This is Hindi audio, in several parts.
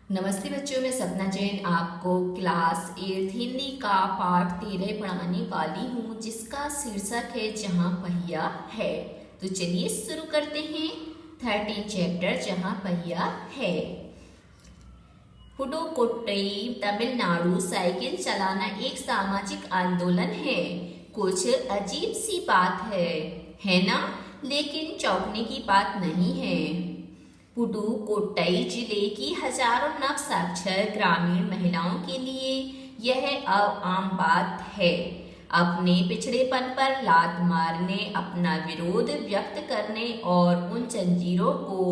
नमस्ते बच्चों, मैं सपना जैन आपको क्लास 8 हिंदी का पाठ 13 पढ़ाने वाली हूँ, जिसका शीर्षक है जहाँ पहिया है। तो चलिए शुरू करते हैं। 13 चैप्टर जहाँ पहिया है। पुडुकोट्टई तमिलनाडु साइकिल चलाना एक सामाजिक आंदोलन है। कुछ अजीब सी बात है ना? लेकिन चौंकने की बात नहीं है। पुडुकोट्टई जिले की हजारों नवसाक्षर ग्रामीण महिलाओं के लिए यह अब आम बात है। अपने पिछड़ेपन पर लात मारने, अपना विरोध व्यक्त करने और उन जंजीरों को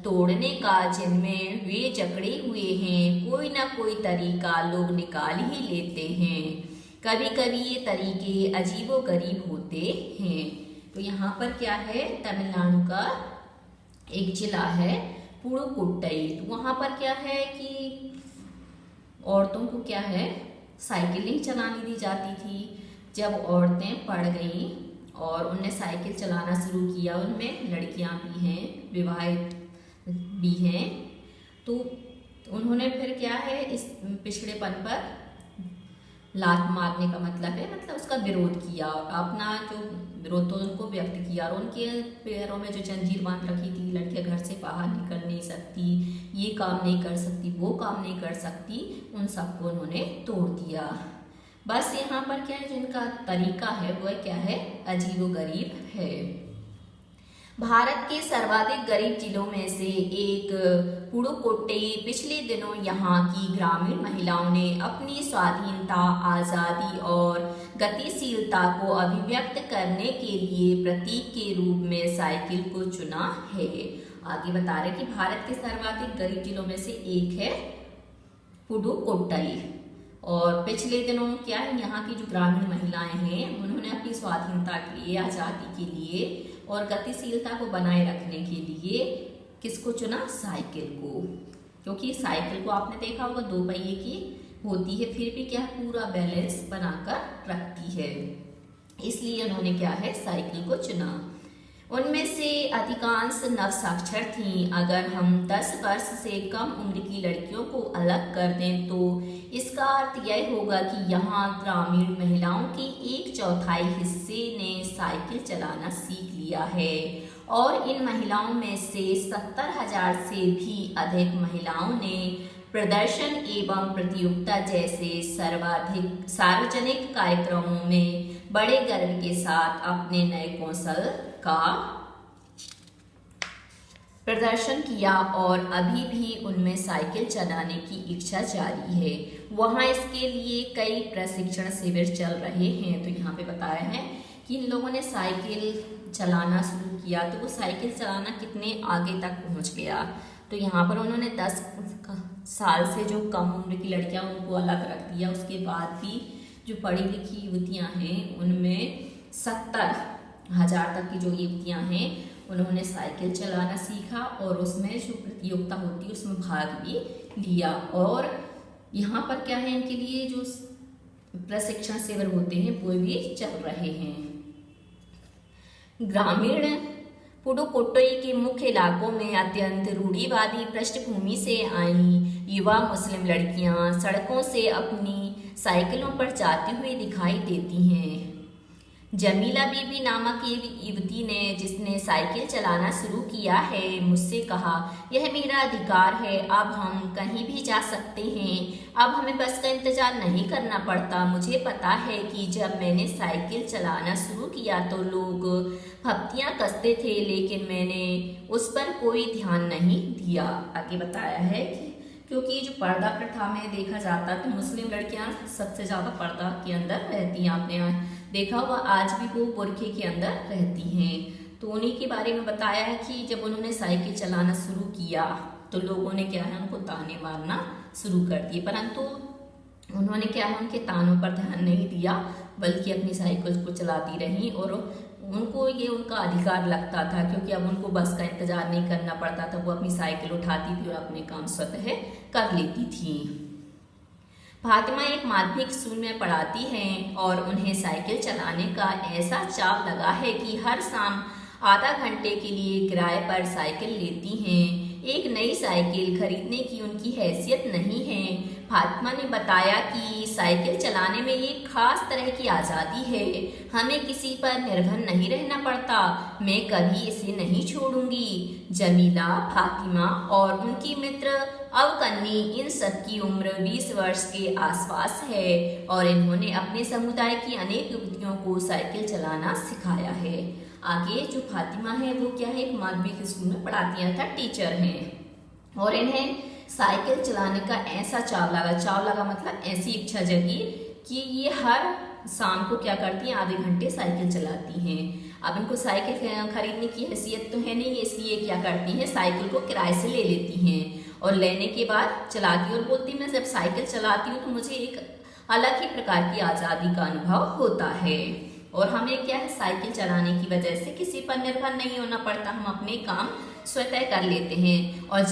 तोड़ने का जिनमें वे जकड़े हुए हैं, कोई ना कोई तरीका लोग निकाल ही लेते हैं। कभी कभी ये तरीके अजीबोगरीब होते हैं। तो यहाँ पर क्या है, तमिलनाडु का एक जिला है पुडुकोट्टई। तो वहाँ पर क्या है कि औरतों को क्या है, साइकिल नहीं चलाने दी जाती थी। जब औरतें पढ़ गईं और उनने साइकिल चलाना शुरू किया, उनमें लड़कियां भी हैं, विवाहित भी हैं, तो उन्होंने फिर क्या है, इस पिछड़ेपन पर लात मारने का मतलब है, मतलब उसका विरोध किया, अपना जो विरोध तो उनको व्यक्त किया। और उनके पैरों में जो जंजीर बांध रखी थी, लड़कियां घर से बाहर निकल नहीं सकती, ये काम नहीं कर सकती, वो काम नहीं कर सकती, उन सबको उन्होंने तोड़ दिया। बस यहाँ पर क्या है, जिनका तरीका है वह क्या है, अजीबोगरीब है। भारत के सर्वाधिक गरीब जिलों में से एक पुडुकोट्टई पिछले दिनों यहाँ की ग्रामीण महिलाओं ने अपनी स्वाधीनता, आज़ादी और गतिशीलता को अभिव्यक्त करने के लिए प्रतीक के रूप में साइकिल को चुना है। आगे बता रहे कि भारत के सर्वाधिक गरीब जिलों में से एक है पुडुकोट्टई, और पिछले दिनों क्या है, यहाँ की जो ग्रामीण महिलाएं हैं उन्होंने अपनी स्वाधीनता के लिए, आज़ादी के लिए और गतिशीलता को बनाए रखने के लिए किसको चुना, साइकिल को। क्योंकि साइकिल को आपने देखा होगा, दो पहिए की होती है, फिर भी क्या पूरा बैलेंस बनाकर रखती है, इसलिए उन्होंने क्या है, साइकिल को चुना। उनमें से अधिकांश नवसाक्षर थीं। अगर हम 10 वर्ष से कम उम्र की लड़कियों को अलग कर दें तो इसका अर्थ यह होगा कि यहाँ ग्रामीण महिलाओं के 1/4 हिस्से ने साइकिल चलाना सीख लिया है, और इन महिलाओं में से 70,000 से भी अधिक महिलाओं ने प्रदर्शन एवं प्रतियोगिता जैसे सर्वाधिक सार्वजनिक कार्यक्रमों में बड़े गर्व के साथ अपने नए कौशल का प्रदर्शन किया, और अभी भी उनमें साइकिल चलाने की इच्छा जारी है। वहाँ इसके लिए कई प्रशिक्षण शिविर चल रहे हैं। तो यहाँ पे बताया है कि इन लोगों ने साइकिल चलाना शुरू किया, तो वो साइकिल चलाना कितने आगे तक पहुँच गया। तो यहाँ पर उन्होंने 10 साल से जो कम उम्र की लड़कियाँ उनको अलग रख दिया। उसके बाद भी जो पढ़ी लिखी युवतियाँ हैं, उनमें 70,000 तक की जो युवतियाँ हैं, उन्होंने साइकिल चलाना सीखा और उसमें जो प्रतियोगिता होती है उसमें भाग भी लिया। और यहाँ पर क्या है, इनके लिए जो प्रशिक्षण शिविर होते हैं वो भी चल रहे हैं। ग्रामीण पुडुकोट्टई के मुख्य इलाकों में अत्यंत रूढ़िवादी पृष्ठभूमि से आई युवा मुस्लिम लड़कियां सड़कों से अपनी साइकिलों पर जाती हुई दिखाई देती हैं। जमीला बीबी नामक एक युवती ने, जिसने साइकिल चलाना शुरू किया है, मुझसे कहा, यह मेरा अधिकार है, अब हम कहीं भी जा सकते हैं, अब हमें बस का इंतजार नहीं करना पड़ता। मुझे पता है कि जब मैंने साइकिल चलाना शुरू किया तो लोग फप्तियां कसते थे, लेकिन मैंने उस पर कोई ध्यान नहीं दिया। आगे बताया है कि क्योंकि जो पर्दा प्रथा में देखा जाता है, तो मुस्लिम लड़कियां सबसे ज़्यादा पर्दा के अंदर रहती हैं। आपने देखा होगा, आज भी वो बुर्के के अंदर रहती हैं। तो उन्हीं के बारे में बताया है कि जब उन्होंने साइकिल चलाना शुरू किया तो लोगों ने क्या है, उनको ताने मारना शुरू कर दिए, परंतु उन्होंने क्या है, उनके तानों पर ध्यान नहीं दिया, बल्कि अपनी साइकिल को चलाती रहीं। और उनको ये उनका अधिकार लगता था, क्योंकि अब उनको बस का इंतजार नहीं करना पड़ता था, वो अपनी साइकिल उठाती थी और अपने काम स्वतः कर लेती थी। फातिमा एक माध्यमिक स्कूल में पढ़ाती हैं और उन्हें साइकिल चलाने का ऐसा चाव लगा है कि हर शाम आधा घंटे के लिए किराए पर साइकिल लेती हैं। एक नई साइकिल खरीदने की उनकी हैसियत नहीं है। फातिमा ने बताया कि साइकिल चलाने में एक खास तरह की आज़ादी है। हमें किसी पर निर्भर नहीं रहना पड़ता। मैं कभी इसे नहीं छोड़ूंगी। जमीला, फातिमा और उनकी मित्र अवकन्नी, इन सब की उम्र 20 वर्ष के आसपास है और इन्होंने अपने समुदाय की अनेक युवतियों को साइकिल चलाना सिखाया है। आगे जो फातिमा है वो क्या है, एक माध्यमिक स्कूल में पढ़ाती हैं अर्थात टीचर हैं और इन्हें साइकिल चलाने का ऐसा चाव लगा मतलब ऐसी इच्छा जगी कि ये हर शाम को क्या करती हैं, आधे घंटे साइकिल चलाती हैं। अब इनको साइकिल खरीदने की हैसियत तो है नहीं, इसलिए क्या करती हैं, साइकिल को किराए से ले लेती हैं और लेने के बाद चलाती और बोलती मैं जब साइकिल चलाती हूँ तो मुझे एक अलग ही प्रकार की आज़ादी का अनुभव होता है और हमें क्या है, साइकिल चलाने की वजह से किसी पर निर्भर नहीं होना पड़ता, हम अपने काम स्वतः कर लेते हैं। और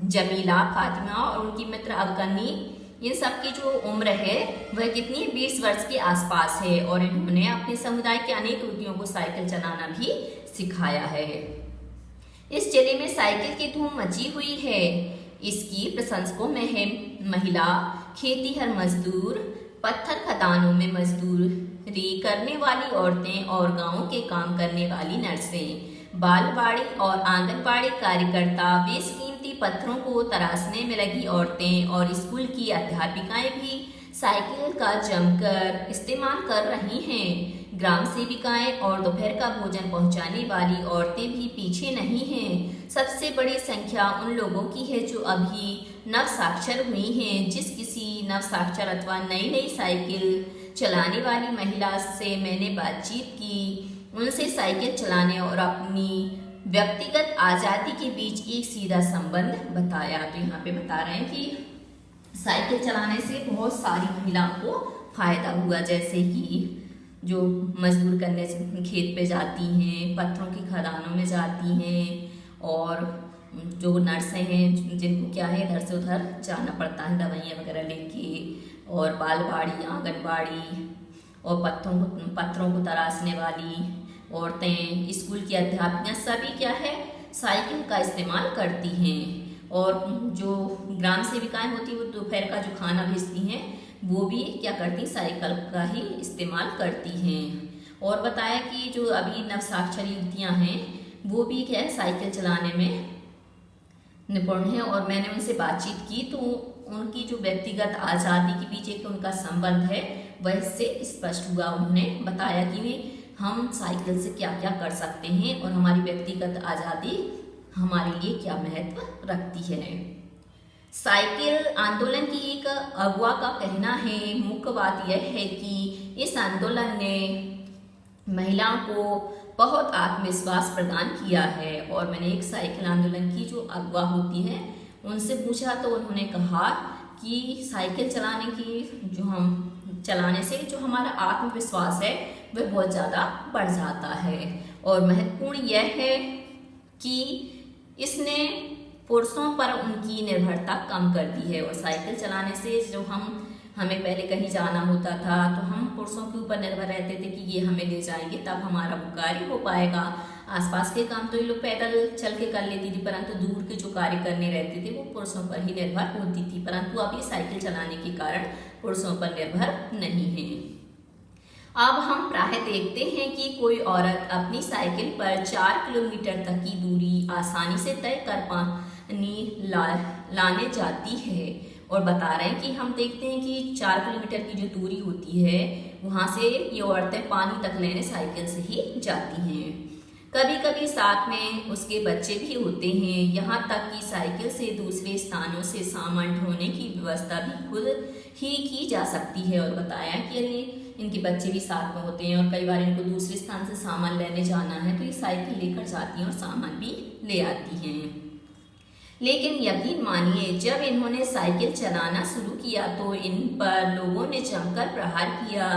जमीला, फातिमा और उनकी मित्र अवकन्नी, इन सब की जो उम्र है वह कितनी है, 20 वर्ष के आसपास है और इन्होंने अपने समुदाय के अनेक युवतियों को साइकिल चलाना भी सिखाया है। इस जिले में साइकिल की धूम मची हुई है। इसकी प्रशंसकों में है महिला खेतीहर मजदूर, पत्थर खदानों में मजदूरी करने वाली औरतें और गांवों के काम करने वाली नर्सें, बालवाड़ी और आंगनबाड़ी कार्यकर्ता, बेशकीमती पत्थरों को तराशने में लगी औरतें और स्कूल की अध्यापिकाएं भी साइकिल का जमकर इस्तेमाल कर रही हैं। ग्राम सेविकाएं और दोपहर का भोजन पहुंचाने वाली औरतें भी पीछे नहीं हैं। सबसे बड़ी संख्या उन लोगों की है जो अभी नवसाक्षर हुई हैं। जिस किसी नवसाक्षर अथवा नई साइकिल चलाने वाली महिला से मैंने बातचीत की, उनसे साइकिल चलाने और अपनी व्यक्तिगत आज़ादी के बीच एक सीधा संबंध बताया। तो यहाँ पे बता रहे हैं कि साइकिल चलाने से बहुत सारी महिलाओं को फायदा हुआ, जैसे कि जो मजदूर करने खेत पे जाती हैं, पत्थरों की खदानों में जाती हैं और जो नर्सें हैं जिनको क्या है इधर से उधर जाना पड़ता है दवाइयाँ वगैरह लेके, और बालवाड़ी, आंगनबाड़ी और पत्थरों को तराशने वाली औरतें, स्कूल की अध्यापिका, सभी क्या है साइकिल का इस्तेमाल करती हैं। और जो ग्राम सेविकाएं होती हैं वो दोपहर का जो खाना भेजती हैं वो भी क्या करती, साइकिल का ही इस्तेमाल करती हैं। और बताया कि जो अभी नवसाक्षर युवतियाँ हैं वो भी क्या है साइकिल चलाने में निपुण हैं और मैंने उनसे बातचीत की तो उनकी जो व्यक्तिगत आज़ादी के पीछे का उनका संबंध है वह इससे स्पष्ट हुआ। उन्होंने बताया कि हम साइकिल से क्या क्या कर सकते हैं और हमारी व्यक्तिगत आज़ादी हमारे लिए क्या महत्व रखती है। साइकिल आंदोलन की एक अगुवा का कहना है, मुख्य बात यह है कि इस आंदोलन ने महिलाओं को बहुत आत्मविश्वास प्रदान किया है। और मैंने एक साइकिल आंदोलन की जो अगुवा होती है उनसे पूछा तो उन्होंने कहा कि साइकिल चलाने से जो हमारा आत्मविश्वास है वह बहुत ज़्यादा बढ़ जाता है। और महत्वपूर्ण यह है कि इसने पुरुषों पर उनकी निर्भरता कम कर दी है। और साइकिल चलाने से जो हमें पहले कहीं जाना होता था तो हम पुरुषों के ऊपर निर्भर रहते थे कि ये हमें ले जाएंगे तब हमारा वो कार्य हो पाएगा। आसपास के काम तो ये लोग पैदल चल के कर लेती थी, परंतु दूर के जो कार्य करने रहते थे वो पुरुषों पर ही निर्भर होती थी। परंतु अब ये साइकिल चलाने के कारण पुरुषों पर निर्भर नहीं है। अब हम प्रायः देखते हैं कि कोई औरत अपनी साइकिल पर 4 किलोमीटर तक की दूरी आसानी से तय कर लाने जाती है। और बता रहे हैं कि हम देखते हैं कि 4 किलोमीटर की जो दूरी होती है वहाँ से ये औरतें पानी तक लेने साइकिल से ही जाती हैं। कभी कभी साथ में उसके बच्चे भी होते हैं। यहाँ तक कि साइकिल से दूसरे स्थानों से सामान ढोने की व्यवस्था भी खुद ही की जा सकती है। और बताया कि इनके बच्चे भी साथ में होते हैं और कई बार इनको दूसरे स्थान से सामान लेने जाना है तो ये साइकिल लेकर जाती हैं और सामान भी ले आती हैं। लेकिन यकीन मानिए जब इन्होंने साइकिल चलाना शुरू किया तो इन पर लोगों ने जमकर प्रहार किया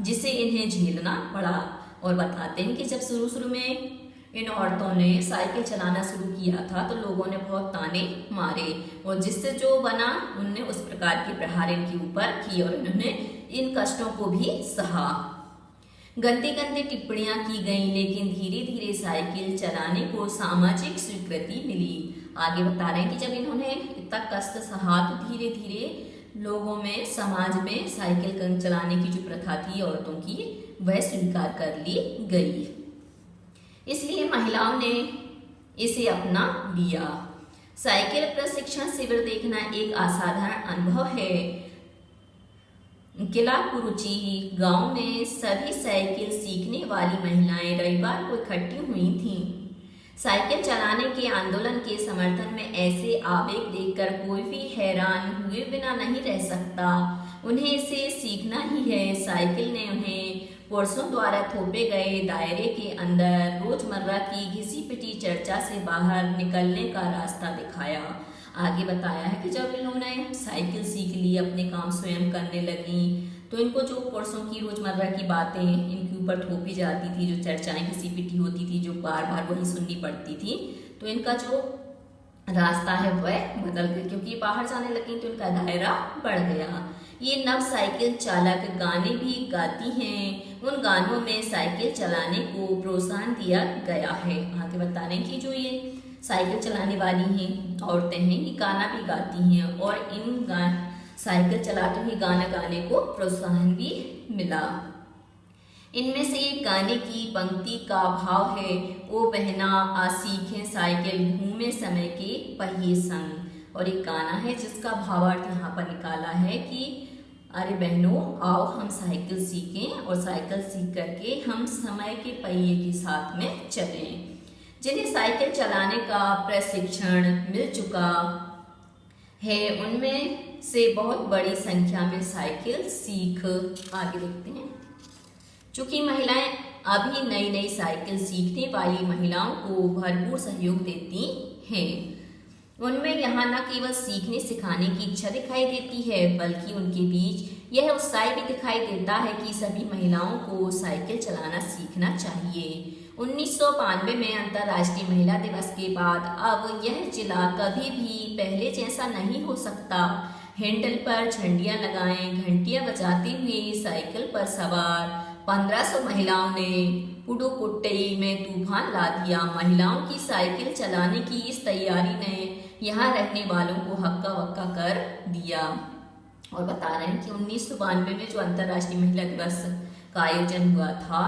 जिसे इन्हें झेलना पड़ा। और बताते हैं कि जब शुरू में इन औरतों ने साइकिल चलाना शुरू किया था तो लोगों ने बहुत ताने मारे और जिससे जो बना उनने उस प्रकार के प्रहार इनके ऊपर किए और इन्होंने इन कष्टों को भी सहा। गंदे टिप्पणियां की गईं, लेकिन धीरे धीरे साइकिल चलाने को सामाजिक स्वीकृति मिली। आगे बता रहे हैं कि जब इन्होंने इतना कष्ट सहा तो धीरे धीरे लोगों में, समाज में साइकिल चलाने की जो प्रथा थी औरतों की, वह स्वीकार कर ली गई। इसलिए महिलाओं ने इसे अपना लिया। साइकिल प्रशिक्षण शिविर देखना एक असाधारण अनुभव है। किला कुरुचि गांव में सभी साइकिल सीखने वाली महिलाएं रविवार को इकट्ठी हुई थीं। साइकिल चलाने के आंदोलन के समर्थन में ऐसे आवेग देखकर कोई भी हैरान हुए बिना नहीं रह सकता। उन्हें इसे सीखना ही है। साइकिल ने उन्हें पुरुषों द्वारा थोपे गए दायरे के अंदर रोजमर्रा की घिसी पिटी चर्चा से बाहर निकलने का रास्ता दिखाया। आगे बताया है कि जब इन्होंने साइकिल सीख ली, अपने काम स्वयं करने लगी, तो इनको जो पुरुषों की रोजमर्रा की बातें इनके ऊपर थोपी जाती थी, जो चर्चाएं घिसी पिटी होती थी, जो बार बार वही सुननी पड़ती थी, तो इनका जो रास्ता है वह बदल गया, क्योंकि बाहर जाने लगी तो इनका दायरा बढ़ गया। ये नव साइकिल चालक गाने भी गाती हैं। उन गानों में साइकिल चलाने को प्रोत्साहन दिया गया है। आगे बता रहे हैं कि जो ये साइकिल चलाने वाली हैं औरतें हैं, ये गाना भी गाती हैं और इन साइकिल चलाते हुए गाना गाने को प्रोत्साहन भी मिला। इनमें से एक गाने की पंक्ति का भाव है, ओ बहना आ सीखें साइकिल घूमे समय के पहिए संग। और एक गाना है जिसका भावार्थ यहाँ पर निकाला है कि अरे बहनों आओ हम साइकिल सीखें और साइकिल सीख करके हम समय के पहिए के साथ में चलें। जिन्हें साइकिल चलाने का प्रशिक्षण मिल चुका है उनमें से बहुत बड़ी संख्या में साइकिल सीख, आगे देखते हैं, चूंकि महिलाएं अभी नई नई साइकिल सीखने वाली महिलाओं को भरपूर सहयोग देती हैं। उनमें यहाँ न केवल सीखने सिखाने की इच्छा दिखाई देती है, बल्कि उनके बीच यह उत्साह भी दिखाई देता है कि सभी महिलाओं को साइकिल चलाना सीखना चाहिए। 1992 में अंतर्राष्ट्रीय महिला दिवस के बाद अब यह जिला कभी भी पहले जैसा नहीं हो सकता। हैंडल पर झंडियां लगाएं, घंटियां बजाते हुए साइकिल पर सवार 1500 महिलाओं ने पुडुकोट्टई में तूफान ला दिया। महिलाओं की साइकिल चलाने की इस तैयारी ने यहाँ रहने वालों को हक्का बक्का कर दिया। और बता रहे हैं कि 1992 में जो अंतर्राष्ट्रीय महिला दिवस का आयोजन हुआ था,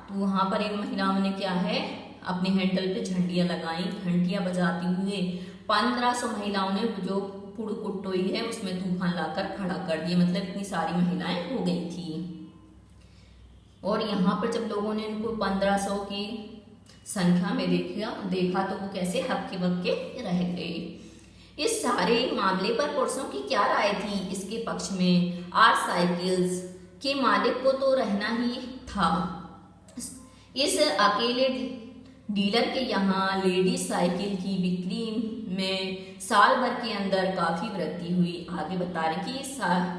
तो वहाँ पर इन महिलाओं ने क्या है, अपने हैंडल पे झंडियां लगाई, घंटियां बजाती हुए 1500 महिलाओं ने जो पुडुकोट्टई है उसमें तूफान लाकर खड़ा कर दिया। मतलब इतनी सारी महिलाएं हो गई थी। और यहाँ पर जब लोगों ने इनको 1500 की संख्या में देखा तो वो कैसे हक्के बक्के रह गए। इस सारे मामले पर पुरुषों की क्या राय थी? इसके पक्ष में आर साइकिल्स के मालिक को तो रहना ही था। इस अकेले डीलर के यहाँ लेडीज साइकिल की बिक्री में साल भर के अंदर काफी वृद्धि हुई। आगे बता रहे कि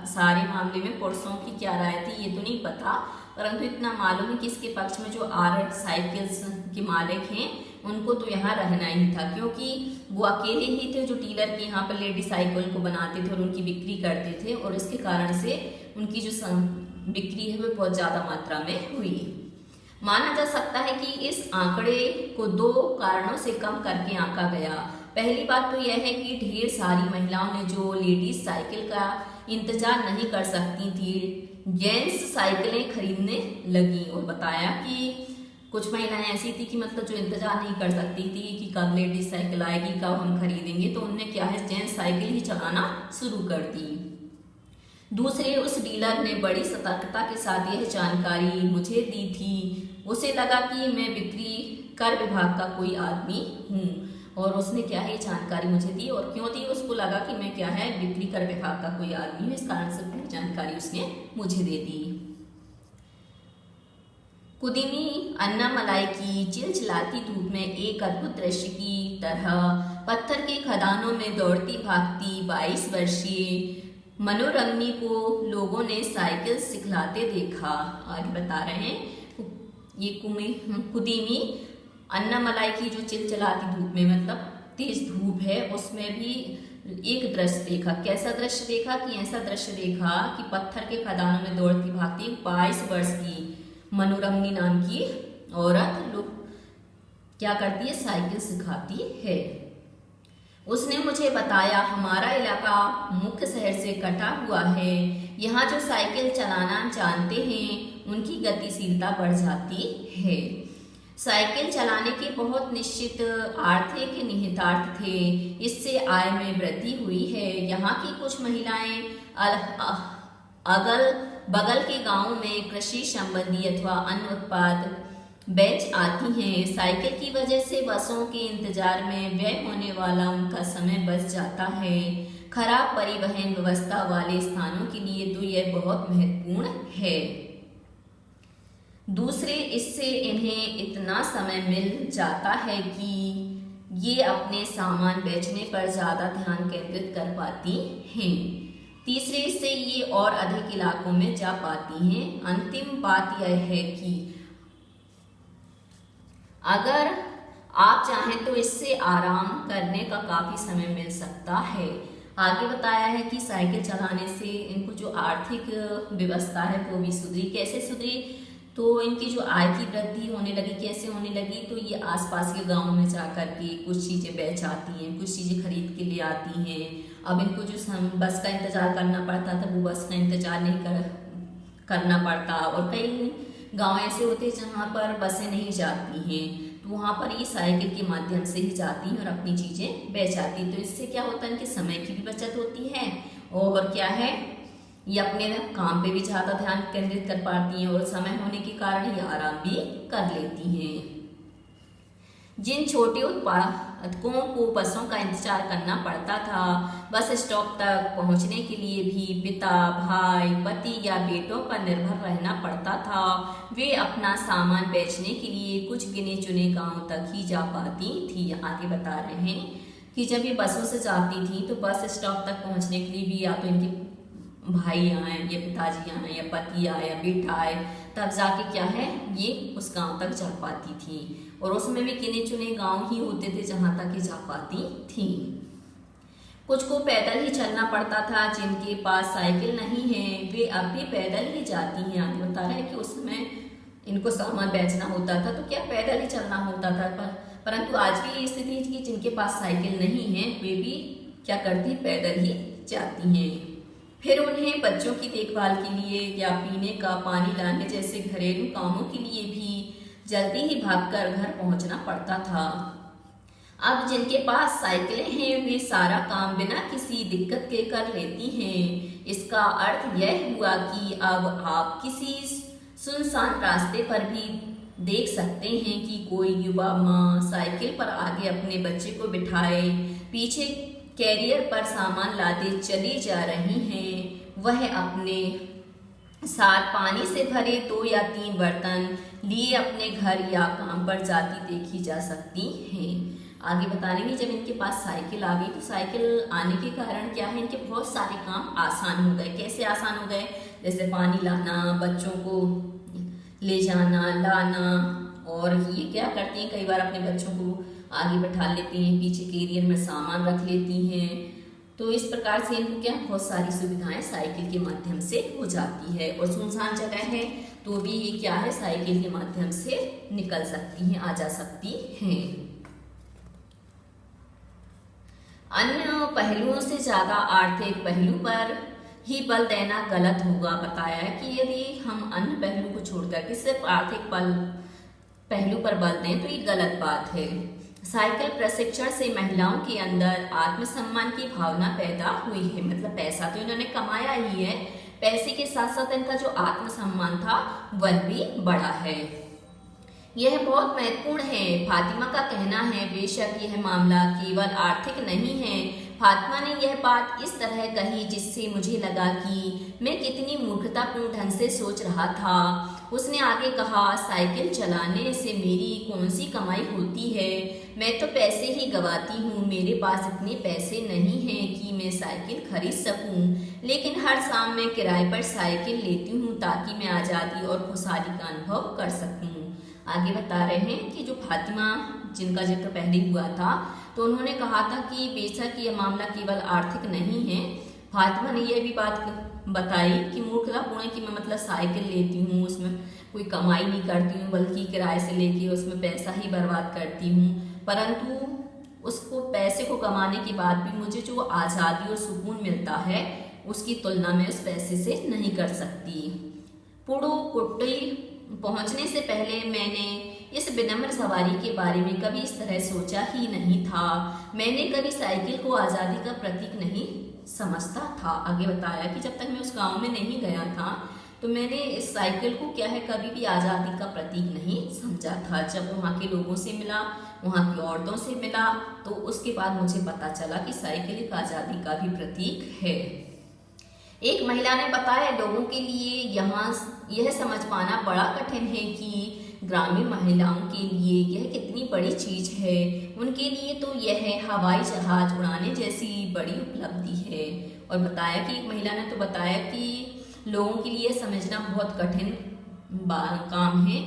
सारे मामले में पुरुषों की क्या राय थी ये तो नहीं पता, परंतु इतना मालूम है कि इसके पक्ष में जो आर साइकिल्स के मालिक हैं उनको तो यहाँ रहना ही था, क्योंकि वो अकेले ही थे जो डीलर के यहाँ पर लेडी साइकिल को बनाते थे और उनकी बिक्री करते थे, और इसके कारण से उनकी जो बिक्री है वो बहुत ज्यादा मात्रा में हुई। माना जा सकता है कि इस आंकड़े को 2 कारणों से कम करके आंका गया। पहली बात तो यह है कि ढेर सारी महिलाओं ने जो लेडीज साइकिल का इंतजार नहीं कर सकती थी, जेंट्स साइकिलें खरीदने लगी। और बताया कि कुछ महिलाएं ऐसी थी कि मतलब जो इंतजार नहीं कर सकती थी कि कब लेडीज साइकिल आएगी, कब हम खरीदेंगे, तो उनने क्या है जेंट्स साइकिल ही चलाना शुरू कर दी। दूसरे, उस डीलर ने बड़ी सतर्कता के साथ यह जानकारी मुझे दी थी। उसे लगा कि मैं बिक्री कर विभाग का कोई आदमी हूँ, और उसने क्या है जानकारी मुझे दी। और क्यों दी? उसको लगा कि मैं क्या है बिक्री कर विभाग का कोई आदमी हूँ, इस कारण से पूरी जानकारी उसने मुझे दे दी। कुदीमी अन्नामलाई की चिलचिलाती धूप में एक अद्भुत दृश्य की तरह पत्थर के खदानों में दौड़ती भागती 22 वर्षीय मनोरंजनी को लोगों ने साइकिल सिखलाते देखा। आगे बता रहे हैं ये कुदीमी अन्नामलाई की जो चिलचिलाती धूप में मतलब तेज धूप है उसमें भी एक दृश्य देखा। कैसा दृश्य देखा? कि ऐसा दृश्य देखा कि पत्थर के खदानों में दौड़ती भागती 22 वर्ष की मनोरंजनी नाम की औरत लोग क्या करती है, साइकिल सिखाती है। उसने मुझे बताया हमारा इलाका मुख्य शहर से कटा हुआ है। यहाँ जो साइकिल चलाना जानते हैं उनकी गतिशीलता बढ़ जाती है। साइकिल चलाने के बहुत निश्चित आर्थिक निहितार्थ थे। इससे आय में वृद्धि हुई है। यहाँ की कुछ महिलाएं अगल बगल के गांवों में कृषि संबंधी अथवा अन्य उत्पाद बेच आती हैं। साइकिल की वजह से बसों के इंतजार में व्यय होने वाला उनका समय बच जाता है। खराब परिवहन व्यवस्था वाले स्थानों के लिए तो यह बहुत महत्वपूर्ण है। दूसरे, इससे इन्हें इतना समय मिल जाता है कि ये अपने सामान बेचने पर ज़्यादा ध्यान केंद्रित कर पाती हैं। तीसरे, इससे ये और अधिक इलाकों में जा पाती हैं। अंतिम बात यह है कि अगर आप चाहें तो इससे आराम करने का काफ़ी समय मिल सकता है। आगे बताया है कि साइकिल चलाने से इनको जो आर्थिक व्यवस्था है वो भी सुधरी। कैसे सुधरी? तो इनकी जो आय की वृद्धि होने लगी। कैसे होने लगी? तो ये आसपास के गांवों में जा कर के कुछ चीज़ें बेच आती हैं, कुछ चीज़ें खरीद के ले आती हैं। अब इनको जो बस का इंतज़ार करना पड़ता था वो बस का इंतज़ार नहीं करना पड़ता। और कई गांव ऐसे होते हैं जहाँ पर बसें नहीं जाती हैं, तो वहाँ पर ये साइकिल के माध्यम से ही जाती हैं और अपनी चीज़ें बेच आती हैं। तो इससे क्या होता है, इनके समय की भी बचत होती है और क्या है, ये अपने काम पे भी ज़्यादा ध्यान केंद्रित कर पाती हैं और समय होने के कारण ये आराम भी कर लेती हैं। जिन छोटे उत्पादकों को बसों का इंतजार करना पड़ता था, बस स्टॉप तक पहुंचने के लिए भी पिता, भाई, पति या बेटों पर निर्भर रहना पड़ता था। वे अपना सामान बेचने के लिए कुछ गिने चुने गांवों तक ही जा पाती थी। आगे बता रहे हैं कि जब ये बसों से जाती थी तो बस स्टॉप तक पहुंचने के लिए भी या तो इनके भाई आए या पिताजी आए या पति आए या बेटा आए, तब जाके क्या है ये उस गांव तक जा पाती थी। और उसमें भी गिने चुने गांव ही होते थे जहां तक ये जा पाती थी। कुछ को पैदल ही चलना पड़ता था। जिनके पास साइकिल नहीं है वे अब भी पैदल ही जाती हैं। आगे बता रहे हैं कि उस समय इनको सामान बेचना होता था तो क्या पैदल ही चलना होता था, परंतु आज भी ये स्थिति है कि जिनके पास साइकिल नहीं है वे भी क्या करती, पैदल ही जाती हैं। फिर उन्हें बच्चों की देखभाल के लिए या पीने का पानी लाने जैसे घरेलू कामों के लिए भी जल्दी ही भागकर घर पहुंचना पड़ता था। अब जिनके पास साइकिलें हैं वे सारा काम बिना किसी दिक्कत के कर लेती हैं। इसका अर्थ यह हुआ कि अब आप किसी सुनसान रास्ते पर भी देख सकते हैं कि कोई युवा माँ साइकिल पर आगे अपने बच्चे को बिठाए पीछे कैरियर पर सामान लादे चली जा रही हैं। वह अपने साथ पानी से भरे 2 या 3 बर्तन लिए अपने घर या काम पर जाती देखी जा सकती हैं। आगे बता रही हैं जब इनके पास साइकिल आ गई तो साइकिल आने के कारण क्या है, इनके बहुत सारे काम आसान हो गए। कैसे आसान हो गए? जैसे पानी लाना, बच्चों को ले जाना लाना, और ये क्या करती हैं कई बार अपने बच्चों को आगे बैठा लेती हैं, पीछे कैरियर में सामान रख लेती हैं। तो इस प्रकार से इनको क्या बहुत सारी सुविधाएं साइकिल के माध्यम से हो जाती है। और सुनसान जगह है तो भी ये क्या है साइकिल के माध्यम से निकल सकती हैं, आ जा सकती हैं। अन्य पहलुओं से ज्यादा आर्थिक पहलू पर ही बल देना गलत होगा। बताया है कि यदि हम अन्य पहलू को छोड़कर के सिर्फ आर्थिक पहलू पर बल दें तो ये गलत बात है। साइकिल प्रशिक्षण से महिलाओं के अंदर आत्मसम्मान की भावना पैदा हुई है। मतलब पैसा तो इन्होंने कमाया ही है, पैसे के साथ साथ इनका जो आत्मसम्मान था वह भी बढ़ा है। यह बहुत महत्वपूर्ण है। फातिमा का कहना है बेशक यह मामला केवल आर्थिक नहीं है। फातिमा ने यह बात इस तरह कही जिससे मुझे लगा कि मैं कितनी मूर्खतापूर्ण ढंग से सोच रहा था। उसने आगे कहा, साइकिल चलाने से मेरी कौन सी कमाई होती है? मैं तो पैसे ही गवाती हूँ। मेरे पास इतने पैसे नहीं हैं कि मैं साइकिल खरीद सकूँ, लेकिन हर शाम मैं किराए पर साइकिल लेती हूँ ताकि मैं आज़ादी और खुशहाली का अनुभव कर सकूँ। आगे बता रहे हैं कि जो फातिमा जिनका जिक्र पहले हुआ था तो उन्होंने कहा था कि बेशक ये मामला केवल आर्थिक नहीं है। फातिमा ने यह भी बात बताई कि मूर्खतापूर्ण है कि मैं मतलब साइकिल लेती हूँ, उसमें कोई कमाई नहीं करती हूँ, बल्कि किराए से लेके उसमें पैसा ही बर्बाद करती हूँ। परंतु उसको पैसे को कमाने के बाद भी मुझे जो आज़ादी और सुकून मिलता है उसकी तुलना मैं उस पैसे से नहीं कर सकती। पुडुकोट्टई पहुंचने से पहले मैंने इस विनम्र सवारी के बारे में कभी इस तरह सोचा ही नहीं था। मैंने कभी साइकिल को आज़ादी का प्रतीक नहीं समझता था। आगे बताया कि जब तक मैं उस गांव में नहीं गया था तो मैंने इस साइकिल को क्या है कभी भी आज़ादी का प्रतीक नहीं समझा था। जब वहाँ के लोगों से मिला, वहाँ की औरतों से मिला, तो उसके बाद मुझे पता चला कि साइकिल एक आज़ादी का भी प्रतीक है। एक महिला ने बताया, लोगों के लिए यहाँ यह समझ पाना बड़ा कठिन है कि ग्रामीण महिलाओं के लिए यह कितनी बड़ी चीज है। उनके लिए तो यह हवाई जहाज उड़ाने जैसी बड़ी उपलब्धि है। और बताया कि एक महिला ने तो बताया कि लोगों के लिए समझना बहुत कठिन काम है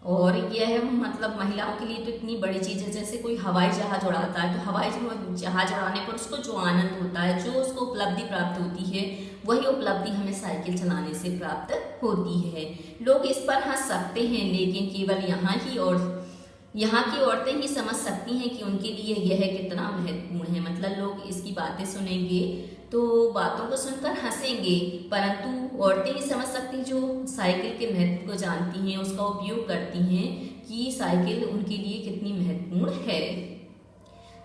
और यह मतलब महिलाओं के लिए तो इतनी बड़ी चीज़ है। जैसे कोई हवाई जहाज उड़ाता है तो हवाई जहाज उड़ाने पर उसको जो आनंद होता है, जो उसको उपलब्धि प्राप्त होती है, वही उपलब्धि हमें साइकिल चलाने से प्राप्त होती है। लोग इस पर हंस सकते हैं, लेकिन केवल यहाँ की औरतें ही समझ सकती हैं कि उनके लिए यह कितना महत्वपूर्ण है। मतलब लोग इसकी बातें सुनेंगे तो बातों को सुनकर हंसेंगे, परंतु औरतें ही समझ सकती हैं जो साइकिल के महत्व को जानती हैं, उसका उपयोग करती हैं कि साइकिल उनके लिए कितनी महत्वपूर्ण है।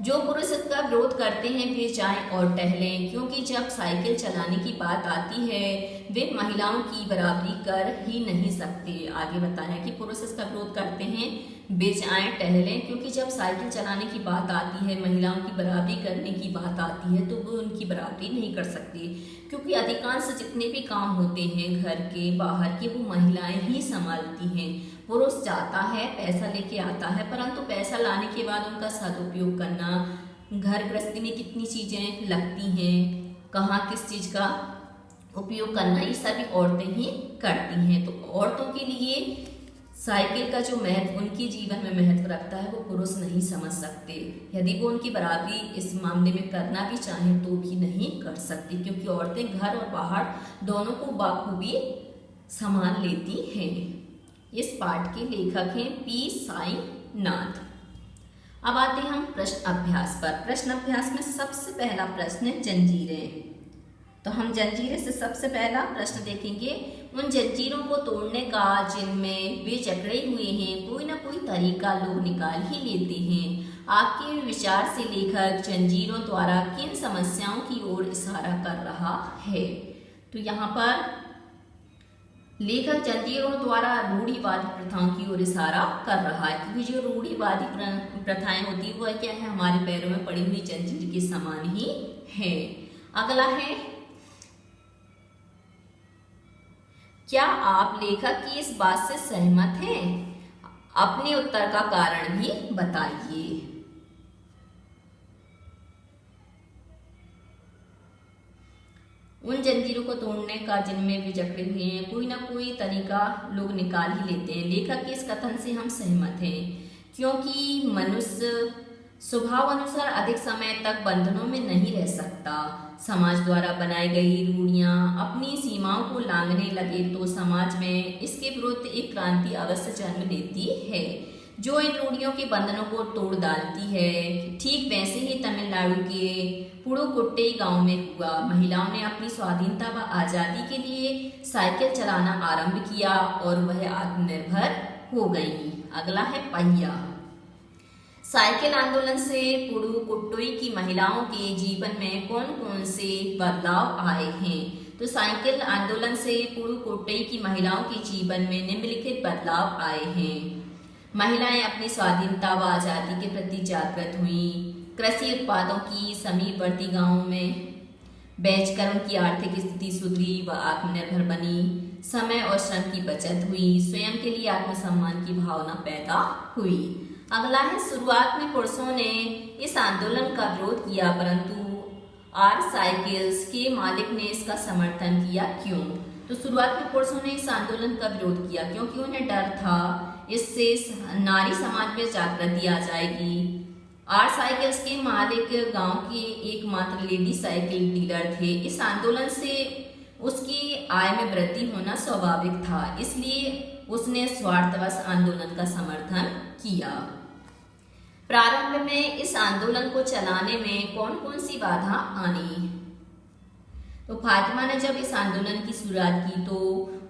जो पुरुष इसका विरोध करते हैं वे जाएं और टहलें, क्योंकि जब साइकिल चलाने की बात आती है वे महिलाओं की बराबरी कर ही नहीं सकते। आगे बताया कि पुरुष इसका विरोध करते हैं वे जाएं टहलें, क्योंकि जब साइकिल चलाने की बात आती है, महिलाओं की बराबरी करने की बात आती है, तो वो उनकी बराबरी नहीं कर सकते, क्योंकि अधिकांश जितने भी काम होते हैं घर के बाहर के वो महिलाएं ही संभालती हैं। पुरुष जाता है, पैसा लेके आता है, परंतु पैसा लाने के बाद उनका सदुपयोग करना, घर गृहस्थी में कितनी चीजें लगती हैं, कहाँ किस चीज का उपयोग करना, ये सभी औरतें ही करती हैं। तो औरतों के लिए साइकिल का जो महत्व उनके जीवन में महत्व रखता है वो पुरुष नहीं समझ सकते। यदि वो उनकी बराबरी इस मामले में करना भी चाहें तो भी नहीं कर सकती, क्योंकि औरतें घर और बाहर दोनों को बाखूबी संभाल लेती हैं। इस पाठ के लेखक हैं पी साईनाथ। अब आते हैं हम प्रश्न अभ्यास पर। प्रश्न अभ्यास में सबसे पहला प्रश्न है जंजीरें। तो हम जंजीरें से सबसे पहला प्रश्न देखेंगे। उन जंजीरों को तोड़ने का जिनमें वे जकड़े हुए हैं कोई ना कोई तरीका लोग निकाल ही लेते हैं। आपके विचार से लेखक जंजीरों द्वारा किन समस्याओं की ओर इशारा कर रहा है? तो यहाँ पर लेखक जंजीरों द्वारा रूढ़िवादी प्रथाओं की ओर इशारा कर रहा है, क्योंकि जो रूढ़िवादी प्रथाएं होती है वह क्या है, हमारे पैरों में पड़ी हुई जंजीर के समान ही है। अगला है, क्या आप लेखक की इस बात से सहमत हैं? अपने उत्तर का कारण भी बताइए। उन जंजीरों को तोड़ने का जिनमें वे जकड़े हुए हैं कोई ना कोई तरीका लोग निकाल ही लेते हैं। लेखक के इस कथन से हम सहमत हैं, क्योंकि मनुष्य स्वभाव अनुसार अधिक समय तक बंधनों में नहीं रह सकता। समाज द्वारा बनाई गई रूढ़ियां अपनी सीमाओं को लांघने लगे तो समाज में इसके विरुद्ध एक क्रांति अवश्य जन्म लेती है, जो इन रूढ़ियों के बंधनों को तोड़ डालती है। ठीक वैसे ही तमिलनाडु के पुडुकोट्टई गांव में हुआ। महिलाओं ने अपनी स्वाधीनता व आजादी के लिए साइकिल चलाना आरंभ किया और वह आत्मनिर्भर हो गईं। अगला है पहिया। साइकिल आंदोलन से पुडुकोट्टई की महिलाओं के जीवन में कौन कौन से बदलाव आए हैं? तो साइकिल आंदोलन से पुडुकोट्टई की महिलाओं के जीवन में निम्नलिखित बदलाव आए हैं। महिलाएं अपनी स्वाधीनता व आजादी के प्रति जागृत हुईं। कृषि उत्पादों की समीपवर्ती गांवों में बेचकर उनकी आर्थिक स्थिति सुधरी व आत्मनिर्भर बनी। समय और श्रम की बचत हुई। स्वयं के लिए आत्मसम्मान की भावना पैदा हुई। अगला है, शुरुआत में पुरुषों ने इस आंदोलन का विरोध किया, परंतु आर साइकिल्स के मालिक ने इसका समर्थन किया। क्यों? तो शुरुआत में पुरुषों ने इस आंदोलन का विरोध किया क्योंकि उन्हें डर था इससे नारी समाज में जागृति आ जाएगी। आर साइकिल्स के मालिक गांव के एकमात्र लेडी साइकिल डीलर थे। इस आंदोलन से उसकी आय में वृद्धि होना स्वाभाविक था, इसलिए उसने स्वार्थवश आंदोलन का समर्थन किया। प्रारंभ में इस आंदोलन को चलाने में कौन कौन सी बाधा आई? तो फातिमा ने जब इस आंदोलन की शुरुआत की तो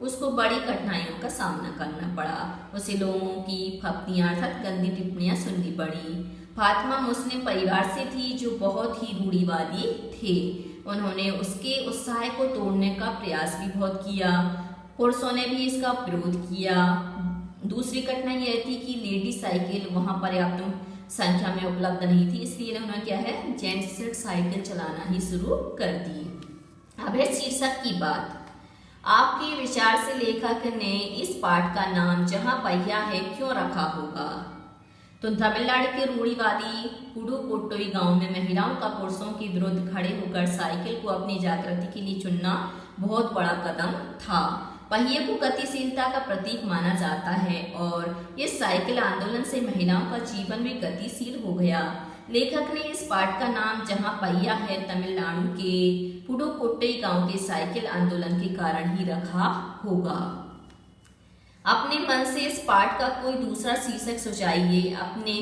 उसको बड़ी कठिनाइयों का सामना करना पड़ा। उसे लोगों की फप्तियां अर्थात गंदी टिप्पणियां सुननी पड़ी। फातिमा मुस्लिम परिवार से थी जो बहुत ही रूढ़िवादी थे। उन्होंने उसके उत्साह को तोड़ने का प्रयास भी बहुत किया। पुरुषों ने भी इसका विरोध किया। दूसरी कठिनाई यह थी कि लेडी साइकिल वहां पर्याप्त संख्या में उपलब्ध नहीं थी, इसलिए उन्होंने क्या है जेंट्स साइकिल चलाना ही शुरू कर दी। अब है शीर्षक की बात। आपके विचार से लेखक ने इस पाठ का नाम जहां पहिया है क्यों रखा होगा? तो तमिलनाडु के रूढ़िवादी पुडुकोट्टई गांव में महिलाओं का पुरुषों के विरुद्ध खड़े होकर साइकिल को अपनी जागृति के लिए चुनना बहुत बड़ा कदम था। पहिए को गतिशीलता का प्रतीक माना जाता है और इस साइकिल आंदोलन से महिलाओं का जीवन भी गतिशील हो गया। लेखक ने इस पाठ का नाम जहां पहिया है तमिलनाडु के पुडुकोट्टई गांव के साइकिल आंदोलन के कारण ही रखा होगा। अपने मन से इस पाठ का कोई दूसरा शीर्षक सुझाइए। अपने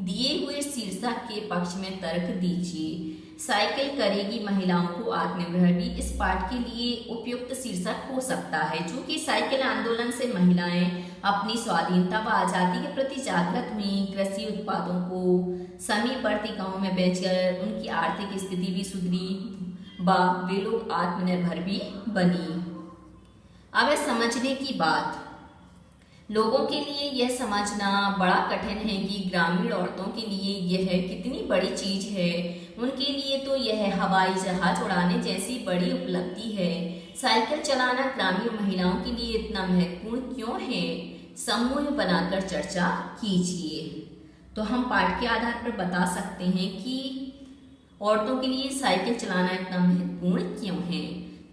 दिए हुए शीर्षक के पक्ष में तर्क दीजिए। साइकिल करेगी महिलाओं को आत्मनिर्भर भी इस पाठ के लिए उपयुक्त शीर्षक हो सकता है। चूंकि साइकिल आंदोलन से महिलाएं अपनी स्वाधीनता व आजादी के प्रति जागृत हुई, कृषि उत्पादों को समीपवर्ती गांव में बेचकर उनकी आर्थिक स्थिति भी सुधरी व वे लोग आत्मनिर्भर भी बनी। अब है समझने की बात। लोगों के लिए यह समझना बड़ा कठिन है कि ग्रामीण औरतों के लिए यह कितनी बड़ी चीज है। उनके लिए तो यह हवाई जहाज उड़ाने जैसी बड़ी उपलब्धि है। साइकिल चलाना ग्रामीण महिलाओं के लिए इतना महत्वपूर्ण क्यों है? समूह बनाकर चर्चा कीजिए। तो हम पाठ के आधार पर बता सकते हैं कि औरतों के लिए साइकिल चलाना इतना महत्वपूर्ण क्यों है,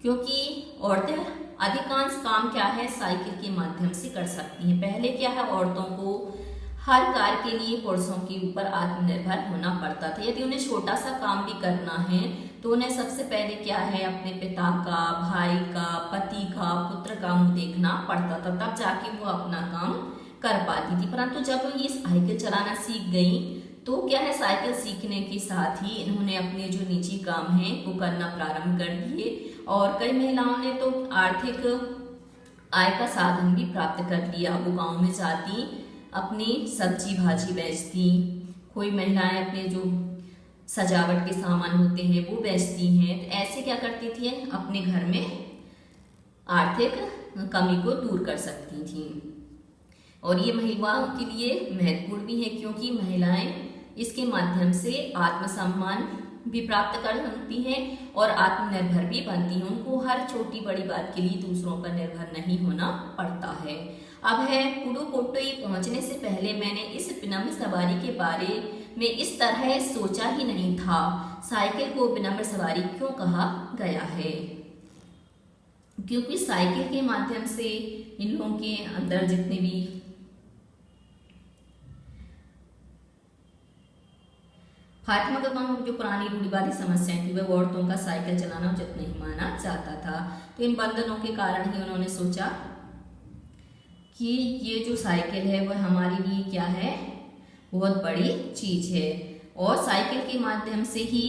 क्योंकि औरतें अधिकांश काम क्या है साइकिल के माध्यम से कर सकती हैं। पहले क्या है औरतों को हर कार्य के लिए पुरुषों के ऊपर आत्मनिर्भर होना पड़ता था। यदि उन्हें छोटा सा काम भी करना है तो उन्हें सबसे पहले क्या है अपने पिता का, भाई का, पति का, पुत्र का मुंह देखना पड़ता था, तब जाके वो अपना काम कर पाती थी। परंतु जब वो ये साइकिल चलाना सीख गई तो क्या है साइकिल सीखने के साथ ही इन्होंने अपने जो निजी काम हैं वो करना प्रारंभ कर दिए और कई महिलाओं ने तो आर्थिक आय का साधन भी प्राप्त कर लिया। वो गांव में जाती अपनी सब्जी भाजी बेचती, कोई महिलाएं अपने जो सजावट के सामान होते हैं वो बेचती हैं। तो ऐसे क्या करती थी अपने घर में आर्थिक कमी को दूर कर सकती थी। और ये महिलाओं के लिए महत्वपूर्ण भी है क्योंकि महिलाएं इसके माध्यम से आत्मसम्मान भी प्राप्त कर सकती हैं और आत्मनिर्भर भी बनती हैं। उनको हर छोटी बड़ी बात के लिए दूसरों पर निर्भर नहीं होना पड़ता है। अब है पुडुकोट्टई पहुंचने से पहले मैंने इस विनम्र सवारी के बारे में इस तरह सोचा ही नहीं था। साइकिल को विनम्र सवारी क्यों कहा गया है? क्योंकि साइकिल के माध्यम से इन लोगों के अंदर जितने भी फातिमा का गांव जो पुरानी रूढ़िवादी समस्याएं थी वह औरतों का साइकिल चलाना उचित नहीं माना जाता था। तो इन बंधनों के कारण ही उन्होंने सोचा कि ये जो साइकिल है वह हमारे लिए क्या है बहुत बड़ी चीज है। और साइकिल के माध्यम से ही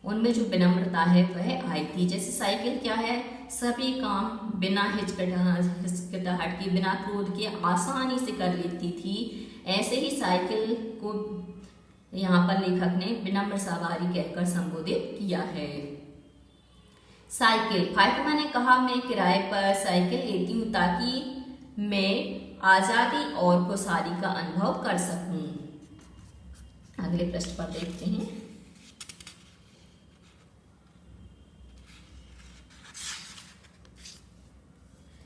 उनमें जो विनम्रता है वह आई थी। जैसे साइकिल क्या है सभी काम बिना हिचकिचाहट के, बिना क्रोध के आसानी से कर लेती थी। ऐसे ही साइकिल को यहाँ पर लेखक ने विनम्र सवारी कहकर संबोधित किया है। साइकिल, फातिमा ने कहा मैं किराए पर साइकिल लेती हूँ ताकि मैं आजादी और खुशहाली का अनुभव कर सकूं। अगले पृष्ठ पर देखते हैं।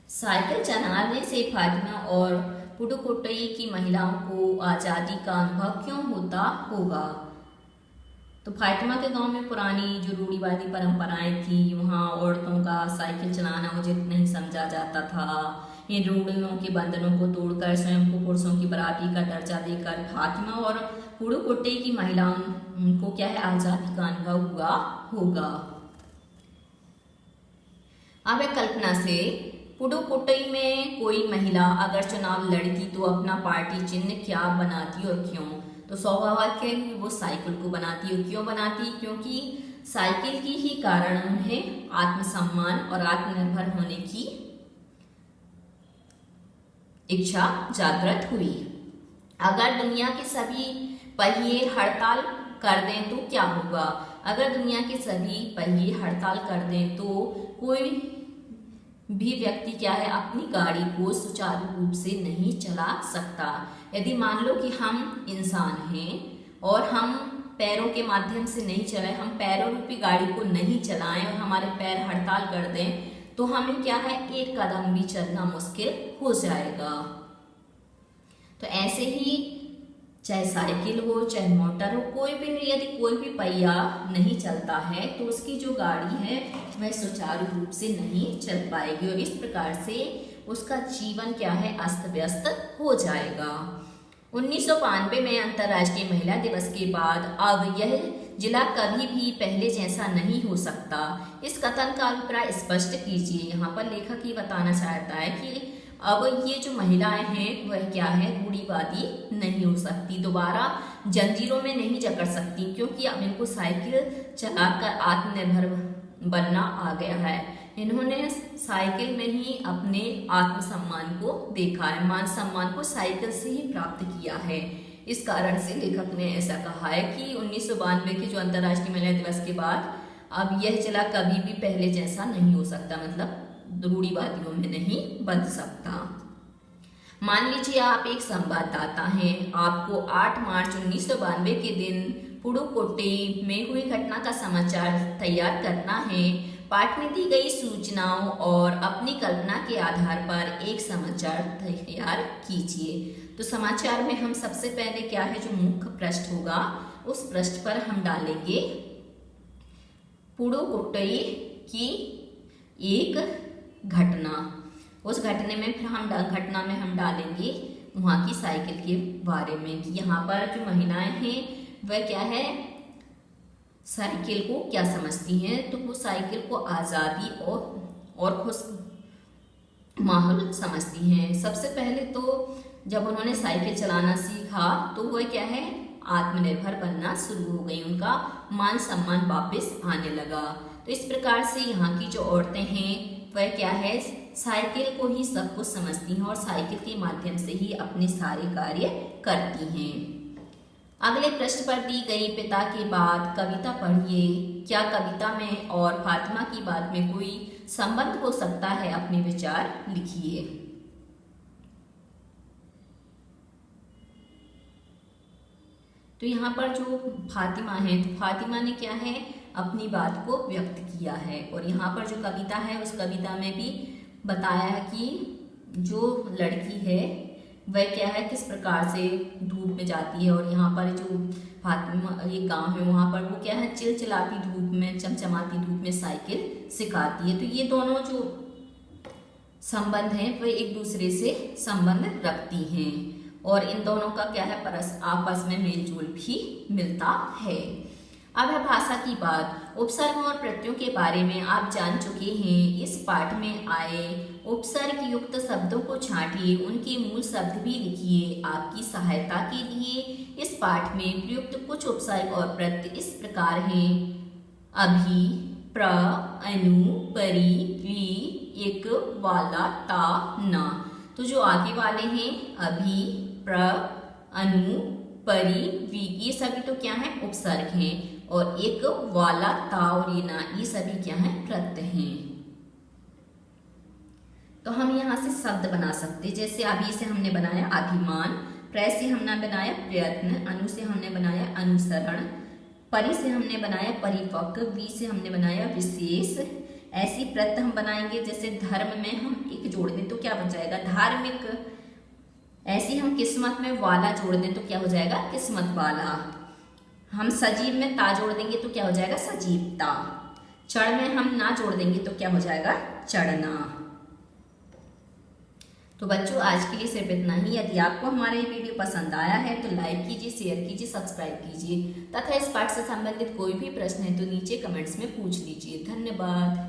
साइकिल चलाने से फातिमा और पुडुकोट्टई की महिलाओं को आजादी का अनुभव क्यों होता होगा? तो फातिमा के गांव में पुरानी जो रूढ़िवादी परंपराएं थी वहां औरतों का साइकिल चलाना उचित नहीं समझा जाता था। इन रूढ़ियों के बंधनों को तोड़कर स्वयं को पुरुषों की बराबरी का दर्जा देकर फातिमा और पुडुकोट्टई की महिलाओं को क्या है आजादी का अनुभव हुआ होगा। अब है कल्पना से पुडुकोट्टई में कोई महिला अगर चुनाव लड़ती तो अपना पार्टी चिन्ह क्या बनाती और क्यों? तो स्वाभाविक है कि वो साइकिल को बनाती। और क्यों बनाती? क्योंकि साइकिल की ही कारण उन्हें आत्मसम्मान और आत्मनिर्भर होने की इच्छा जागृत हुई। अगर दुनिया के सभी पहिए हड़ताल कर दें तो क्या होगा? अगर दुनिया के सभी पहिए हड़ताल कर दें तो कोई भी व्यक्ति क्या है, अपनी गाड़ी को सुचारू रूप से नहीं चला सकता। यदि मान लो कि हम इंसान हैं और हम पैरों के माध्यम से नहीं चले, हम पैरों रूपी गाड़ी को नहीं चलाएं और हमारे पैर हड़ताल कर दें तो हमें क्या है, एक कदम भी चलना मुश्किल हो जाएगा। तो ऐसे ही चाहे साइकिल हो चाहे मोटर हो, कोई भी यदि कोई भी पहिया नहीं चलता है तो उसकी जो गाड़ी है वह सुचारू रूप से नहीं चल पाएगी और इस प्रकार से उसका जीवन क्या है, अस्त व्यस्त हो जाएगा। 1992 में अंतर्राष्ट्रीय महिला दिवस के बाद अब यह जिला कभी भी पहले जैसा नहीं हो सकता। इस कथन का अभिप्राय स्पष्ट कीजिए। यहाँ पर लेखक ये बताना चाहता है कि अब ये जो महिलाएं हैं वह क्या है, रूढ़िवादी नहीं हो सकती, दोबारा जंजीरों में नहीं जकड़ सकती, क्योंकि अब इनको साइकिल चलाकर आत्मनिर्भर बनना आ गया है। इन्होंने साइकिल में ही अपने आत्मसम्मान को देखा है, मान सम्मान को साइकिल से ही प्राप्त किया है। इस कारण से लेखक ने ऐसा कहा है कि 1992 के जो अंतर्राष्ट्रीय महिला दिवस के बाद अब यह जिला कभी भी पहले जैसा नहीं हो सकता, मतलब रूढ़िवादियों में नहीं बन सकता। मान लीजिए आप एक संवाददाता हैं, आपको 8 मार्च 1992 के दिन पुडुकोट्टई में हुई घटना का समाचार तैयार करना है। पाठ में दी गई सूचनाओं और अपनी कल्पना के आधार पर एक समाचार तैयार कीजिए। तो समाचार में हम सबसे पहले क्या है, जो मुख्य पृष्ठ होगा उस पृष्ठ पर हम डालेंगे पुडुकोट्टई की एक घटना। उस घटने में फिर हम डालेंगे वहाँ की साइकिल के बारे में कि यहाँ पर जो महिलाएं हैं वह क्या है, साइकिल को क्या समझती हैं। तो वो साइकिल को आज़ादी और खुश माहौल समझती हैं। सबसे पहले तो जब उन्होंने साइकिल चलाना सीखा तो वह क्या है, आत्मनिर्भर बनना शुरू हो गई, उनका मान सम्मान वापस आने लगा। तो इस प्रकार से यहाँ की जो औरतें हैं वह क्या है, साइकिल को ही सब कुछ समझती हैं और साइकिल के माध्यम से ही अपने सारे कार्य करती हैं। अगले पृष्ठ पर दी गई पिता के बाद कविता पढ़िए। क्या कविता में और फातिमा की बात में कोई संबंध हो सकता है? अपने विचार लिखिए। तो यहाँ पर जो फातिमा है, तो फातिमा ने क्या है, अपनी बात को व्यक्त किया है। और यहाँ पर जो कविता है उस कविता में भी बताया है कि जो लड़की है वह क्या है, किस प्रकार से धूप में जाती है। और यहाँ पर जो फातिमा एक गांव है वहाँ पर वो क्या है, चिलचिलाती धूप में, चमचमाती धूप में साइकिल सिखाती है। तो ये दोनों जो संबंध हैं वह एक दूसरे से संबंध रखती हैं और इन दोनों का क्या है, आपस में मेल जोल भी मिलता है। अब है भाषा की बात। उपसर्ग और प्रत्ययों के बारे में आप जान चुके हैं। इस पाठ में आए उपसर्ग युक्त शब्दों को छांटिए, उनके मूल शब्द भी लिखिए। आपकी सहायता के लिए इस पाठ में प्रयुक्त कुछ उपसर्ग और प्रत्यय इस प्रकार हैं: अभी, प्र, अनु, परि, वी, एक, वाला, ता, ना। तो जो आगे वाले हैं अभी, प्र, अनु, परि, वी, ये सभी तो क्या है, उपसर्ग हैं। और एक, वाला, ता और ये ना, ये सभी क्या है, प्रत्यय हैं। तो हम यहाँ से शब्द बना सकते हैं। जैसे अभी से हमने बनाया अभिमान, प्र से हमने बनाया प्रयत्न, अनु से हमने बनाया अनुसरण, परि से हमने बनाया परिपक्व, वी से हमने बनाया विशेष। ऐसी प्रत्यय हम बनाएंगे। जैसे धर्म में हम एक जोड़ दें तो क्या बन जाएगा, धार्मिक। ऐसे हम किस्मत में वाला जोड़ दें तो क्या हो जाएगा, किस्मत वाला। हम सजीव में ता जोड़ देंगे तो क्या हो जाएगा, सजीवता। चढ़ में हम ना जोड़ देंगे तो क्या हो जाएगा, चढ़ना। तो बच्चों आज के लिए सिर्फ इतना ही। यदि आपको हमारा ये वीडियो पसंद आया है तो लाइक कीजिए, शेयर कीजिए, सब्सक्राइब कीजिए तथा इस पाठ से संबंधित कोई भी प्रश्न है तो नीचे कमेंट्स में पूछ लीजिए। धन्यवाद।